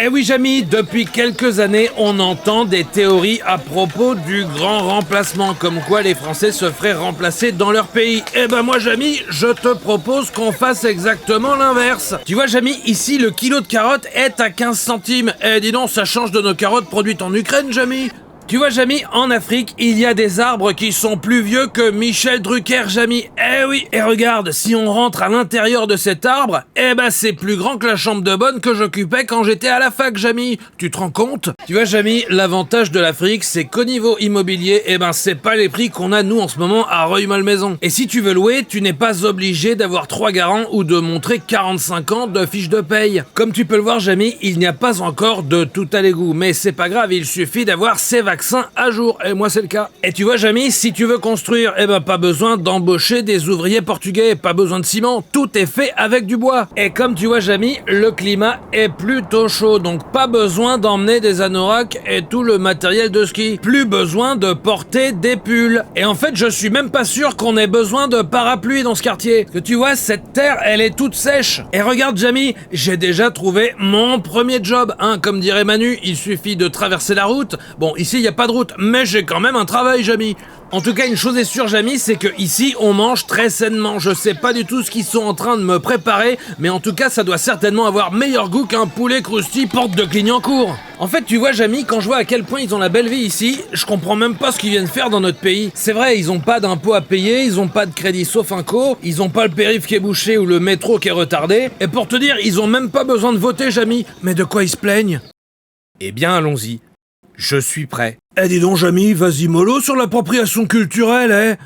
Eh oui, Jamy, depuis quelques années, on entend des théories à propos du grand remplacement, comme quoi les Français se feraient remplacer dans leur pays. Eh ben moi, Jamy, je te propose qu'on fasse exactement l'inverse. Tu vois, Jamy, ici, le kilo de carottes est à 15 centimes. Eh, dis donc, ça change de nos carottes produites en Ukraine, Jamy. Tu vois, Jamy, en Afrique, il y a des arbres qui sont plus vieux que Michel Drucker, Jamy. Eh oui, et regarde, si on rentre à l'intérieur de cet arbre, eh ben c'est plus grand que la chambre de bonne que j'occupais quand j'étais à la fac, Jamy. Tu te rends compte? Tu vois, Jamy, l'avantage de l'Afrique, c'est qu'au niveau immobilier, eh ben c'est pas les prix qu'on a nous en ce moment à Rueil-Malmaison. Et si tu veux louer, tu n'es pas obligé d'avoir 3 garants ou de montrer 45 ans de fiche de paye. Comme tu peux le voir, Jamy, il n'y a pas encore de tout à l'égout, mais c'est pas grave, il suffit d'avoir ses vaccins à jour, et moi c'est le cas. Et tu vois, Jamy, si tu veux construire, eh ben pas besoin d'embaucher des ouvriers portugais, pas besoin de ciment, tout est fait avec du bois. Et comme tu vois, Jamy, le climat est plutôt chaud, donc pas besoin d'emmener des anoraks et tout le matériel de ski. Plus besoin de porter des pulls. Et en fait, je suis même pas sûr qu'on ait besoin de parapluie dans ce quartier. Que tu vois, cette terre, elle est toute sèche. Et regarde, Jamy, j'ai déjà trouvé mon premier job, hein, comme dirait Manu, il suffit de traverser la route. Bon, ici, il y a pas de route, mais j'ai quand même un travail, Jamy. En tout cas, une chose est sûre, Jamy, c'est que ici, on mange très sainement. Je sais pas du tout ce qu'ils sont en train de me préparer, mais en tout cas, ça doit certainement avoir meilleur goût qu'un poulet croustille porte de Clignancourt. En fait, tu vois, Jamy, quand je vois à quel point ils ont la belle vie ici, je comprends même pas ce qu'ils viennent faire dans notre pays. C'est vrai, ils ont pas d'impôts à payer, ils ont pas de crédit sauf inco, ils ont pas le périph' qui est bouché ou le métro qui est retardé, et pour te dire, ils ont même pas besoin de voter, Jamy. Mais de quoi ils se plaignent? Eh bien, allons-y. Je suis prêt. Eh dis donc, Jamy, vas-y mollo sur l'appropriation culturelle,